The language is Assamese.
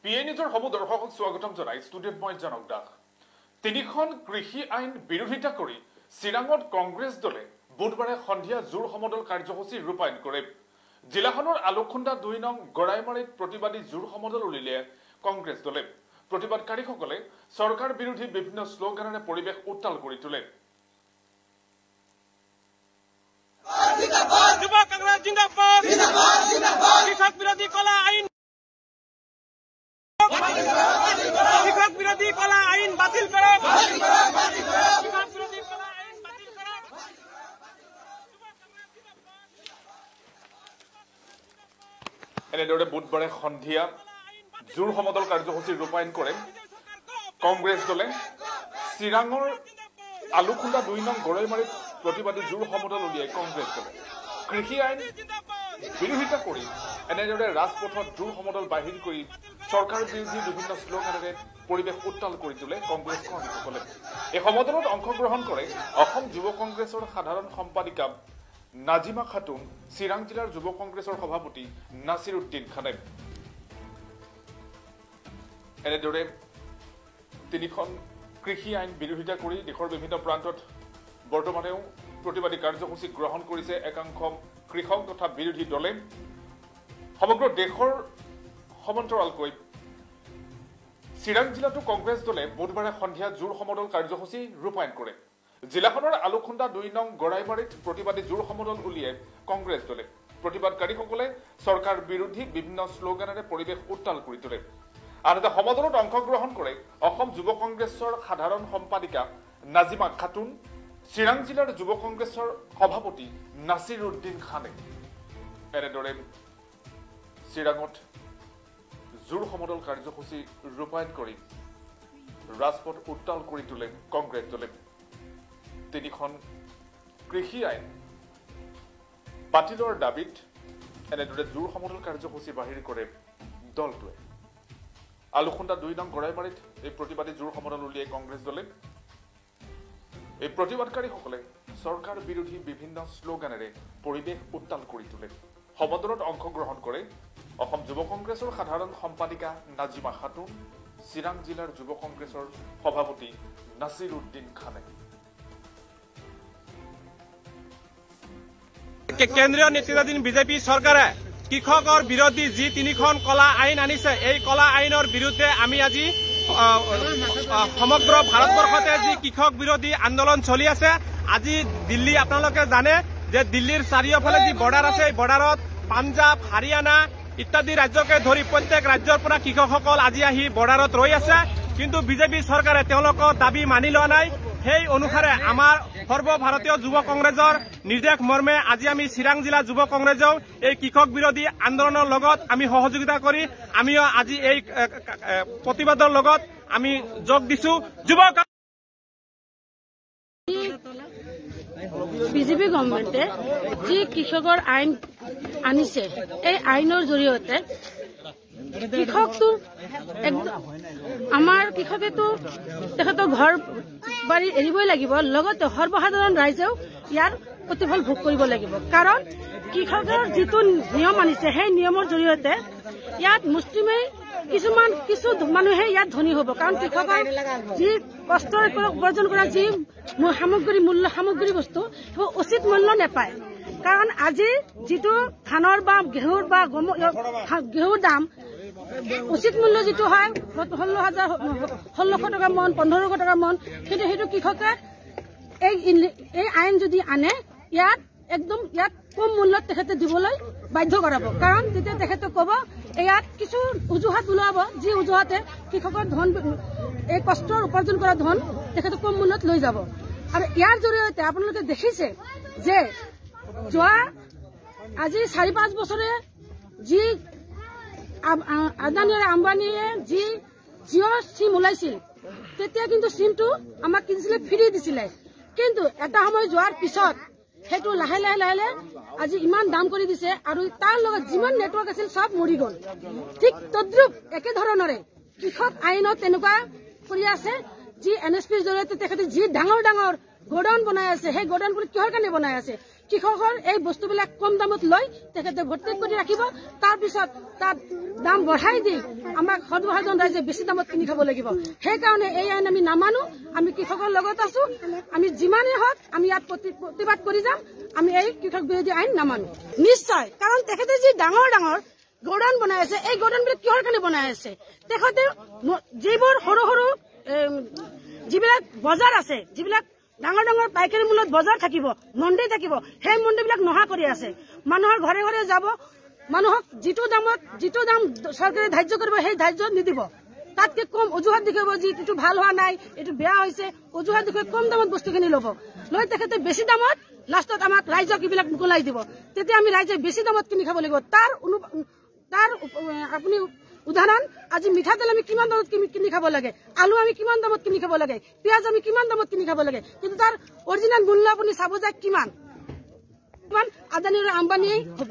পিএ নিউজৰ সমূহ দৰ্শকক স্বাগতম জনাই ষ্টুডিঅ'ত মই জনক দাস। তিনিখন কৃষি আইন বিৰোধিতা কৰি চিৰাঙত কংগ্ৰেছ দলে বুধবাৰে সন্ধিয়া জোৰ সমদল কাৰ্যসূচী ৰূপায়ণ কৰে। জিলাখনৰ আলোকখুন্দা ২ নং গড়াইমাৰীত প্ৰতিবাদী জোৰ সমদল উলিয়ালে কংগ্ৰেছ দলে। প্ৰতিবাদকাৰীসকলে চৰকাৰ বিৰোধী বিভিন্ন শ্লোগানেৰে পৰিৱেশ উত্তাল কৰি তোলে। যুৱ কংগ্ৰেছ জিন্দাবাদ, কৃষক বিৰোধী কলা আইন, কৃষক বিৰোধী কলা আইন বাতিল কৰক, কৃষক বিৰোধী কলা আইন বাতিল কৰক। এনেদৰে বুধবাৰে সন্ধিয়া জোৰ সমদল কাৰ্যসূচী ৰূপায়ণ কৰে কংগ্ৰেছ দলে। চিৰাঙৰ আলোকখুন্দা ২ নং গড়াইমাৰীত প্ৰতিবাদী জোৰ সমদল উলিয়াই কংগ্ৰেছ দলে। কৃষি আইন বিৰোধিতা কৰি এনেদৰে ৰাজপথত জোৰ সমদল বাহিৰ কৰি চৰকাৰ বিৰোধী বিভিন্ন শ্লোগানেৰে পৰিৱেশ উত্তাল কৰি তোলে কংগ্ৰেছ কৰ্মীসকলে। এই সমদলত অংশগ্ৰহণ কৰে অসম যুৱ কংগ্ৰেছৰ সাধাৰণ সম্পাদিকা নাজিমা খাতুন, চিৰাং জিলাৰ যুৱ কংগ্ৰেছৰ সভাপতি নাছিৰ উদ্দিন খানে। এনেদৰে তিনিখন কৃষি আইন বিৰোধিতা কৰি দেশৰ বিভিন্ন প্ৰান্তত বৰ্তমানেও প্ৰতিবাদী কাৰ্যসূচী গ্ৰহণ কৰিছে একাংশ কৃষক তথা বিৰোধী দলে। সমগ্ৰ দেশৰ সমান্তৰালকৈ চিৰাং জিলাতো কংগ্ৰেছ দলে বুধবাৰে সন্ধিয়া জোৰ সমদল কাৰ্যসূচী ৰূপায়ণ কৰে। জিলাখনৰ আলোকখুন্দা ২ নং গড়াইমাৰীত প্ৰতিবাদী জোৰ সমদল উলিয়াই কংগ্ৰেছ দলে। প্ৰতিবাদকাৰীসকলে চৰকাৰ বিৰোধী বিভিন্ন শ্লোগানেৰে পৰিৱেশ উত্তাল কৰি তোলে। আনহাতে সমদলত অংশগ্ৰহণ কৰে অসম যুৱ কংগ্ৰেছৰ সাধাৰণ সম্পাদিকা নাজিমা খাতুন, চিৰাং জিলাৰ যুৱ কংগ্ৰেছৰ সভাপতি নাছিৰ উদ্দিন খানে। এনেদৰে চিৰাঙত জোৰ সমদল কাৰ্যসূচী ৰূপায়ণ কৰি ৰাজপথ উত্তাল কৰি তোলে কংগ্ৰেছ দলে। তিনিখন কৃষি আইন বাতিলৰ দাবীত এনেদৰে জোৰ সমদল কাৰ্যসূচী বাহিৰ কৰে দলটোৱে। আলোকখুন্দা ২ নং গড়াইমাৰীত এই প্ৰতিবাদী জোৰ সমদল উলিয়াই কংগ্ৰেছ দলে। এই প্ৰতিবাদকাৰীসকলে চৰকাৰ বিৰোধী বিভিন্ন শ্লোগানেৰে পৰিৱেশ উত্তাল কৰি তোলে। সমদলত অংশগ্ৰহণ কৰে অসম যুৱ কংগ্ৰেছৰ সাধাৰণ সম্পাদিকা নাজিমা খাতুন, চিৰাং জিলাৰ যুৱ কংগ্ৰেছৰ সভাপতি নাছিৰ উদ্দিন খানে। কেন্দ্ৰীয় নেতৃত্বাধীন বিজেপি চৰকাৰে কৃষকৰ বিৰোধী যি তিনিখন কলা আইন আনিছে, এই কলা আইনৰ বিৰুদ্ধে আমি আজি সমগ্ৰ ভাৰতবৰ্ষতে যি কৃষক বিৰোধী আন্দোলন চলি আছে। আজি দিল্লী, আপোনালোকে জানে যে দিল্লীৰ চাৰিওফালে যি বৰ্ডাৰ আছে, এই বৰ্ডাৰত পাঞ্জাৱ, হাৰিয়ানা ইত্যাদি ৰাজ্যকে ধৰি প্ৰত্যেক ৰাজ্যৰ পৰা কৃষকসকল আজি আহি বৰ্ডাৰত ৰৈ আছে। কিন্তু বিজেপি চৰকাৰে তেওঁলোকৰ দাবী মানি লোৱা নাই। সেই অনুসাৰে আমাৰ সৰ্বভাৰতীয় যুৱ কংগ্ৰেছৰ নিৰ্দেশ মৰ্মে আজি আমি চিৰাং জিলা যুৱ কংগ্ৰেছেও এই কৃষক বিৰোধী আন্দোলনৰ লগত আমি সহযোগিতা কৰি আমিও আজি এই প্ৰতিবাদৰ লগত আমি যোগ দিছো। বিজেপি গভৰ্ণমেণ্টে যি কৃষকৰ আইন আনিছে, এই আইনৰ জৰিয়তে কৃষকটো আমাৰ কৃষকেতো তেখেতৰ ঘৰ বাৰী এৰিবই লাগিব, লগতে সৰ্বসাধাৰণ ৰাইজেও ইয়াৰ প্ৰতিফল ভোগ কৰিব লাগিব। কাৰণ কৃষকৰ যিটো নিয়ম আনিছে, সেই নিয়মৰ জৰিয়তে ইয়াত মুছলিমে কিছু মানুহে ইয়াত ধনী হ'ব। কাৰণ কৃষকৰ যি কষ্টৰে উপাৰ্জন কৰা যি সামগ্ৰী বস্তু, সেইবোৰ উচিত মূল্য নাপায়। কাৰণ আজি যিটো ধানৰ বা ঘেঁহুৰ বা ঘেঁহুৰ দাম উচিত মূল্য যিটো হয় 16,000 টকা মন, 1500 টকা মন, কিন্তু সেইটো কৃষকে এই আইন যদি আনে ইয়াত একদম কম মূল্যত তেখেতে দিবলৈ বাধ্য কৰাব। কাৰণ তেতিয়া তেখেতে ক'ব ইয়াত কিছু অজুহাত ওলাব, যি অজুহাতে কৃষকৰ ধন, এই কষ্টৰ উপাৰ্জন কৰা ধন তেখেতে কম মূল্যত লৈ যাব। আৰু ইয়াৰ জৰিয়তে আপোনালোকে দেখিছে যে যোৱা আজি ৪-৫ বছৰে যি আদানী আৰু আম্বানীয়ে যি জিঅ' চিম ওলাইছিল, তেতিয়া কিন্তু চিমটো আমাক কিনিছিলে, ফ্ৰী দিছিলে। কিন্তু এটা সময় যোৱাৰ পিছত সেইটো লাহে লাহে আজি ইমান দাম কৰি দিছে, আৰু তাৰ লগত যিমান নেটৱৰ্ক আছিল চব মৰি গ'ল। ঠিক তদ্ৰুপ একেধৰণৰে কৃষক আইনত তেনেকুৱা কৰি আছে, যি NSPৰ জৰিয়তে তেখেতে যি ডাঙৰ গোডাউন বনাই আছে, সেই গোডাউনবোৰ কিহৰ কাৰণে বনাই আছে? কৃষকৰ এই বস্তুবিলাক কম দামত লৈ তেখেতে ভৰ্তি কৰি ৰাখিব, তাৰপিছত তাত দাম বঢ়াই দি আমাক সৰ্বসাধাৰণ ৰাইজে বেছি দামত কিনি খাব লাগিব। সেইকাৰণে এই আইন আমি নামানো। আমি কৃষকৰ লগত আছো। আমি যিমানেই হওক আমি ইয়াত প্ৰতিবাদ কৰি যাম। আমি এই কৃষক বিৰোধী আইন নামানো নিশ্চয়, কাৰণ তেখেতে যি ডাঙৰ ডাঙৰ গোডাউন বনাই আছে, এই গোডাউনবিলাক কিহৰ কাৰণে বনাই আছে? তেখেতে যিবোৰ সৰু সৰু যিবিলাক বজাৰ আছে, যিবিলাক ডাঙৰ ডাঙৰ পাইকাৰী মূল্যত বজাৰ থাকিব, মন্দিৰ থাকিব, সেই মন্দিৰবিলাক নোহোৱা কৰি আছে। মানুহৰ ঘৰে ঘৰে যাব, মানুহক যিটো দাম চৰকাৰে ধাৰ্য কৰিব সেই ধাৰ্য নিদিব। তাতকে কম অজুহাত দেখুৱাব, যে এইটো ভাল হোৱা নাই, এইটো বেয়া হৈছে, অজুহাত দেখুৱাই কম দামত বস্তুখিনি ল'ব। লৈ তেখেতে বেছি দামত লাষ্টত আমাক ৰাইজক এইবিলাক মোকলাই দিব। তেতিয়া আমি ৰাইজে বেছি দামত কিনি খাব লাগিব। তাৰ আপুনি উদাহৰণ, আজি মিঠাতেল আমি কিমান দামত কিনি খাব লাগে, আলু আমি কিমান দামত কিনি খাব লাগে, পিঁয়াজ আমি কিমান দামত কিনি খাব লাগে, কিন্তু তাৰ অৰিজিনেল মূল্য আপুনি চাব যায় কিমান আদানী আৰু আম্বানীয়ে হ'ব।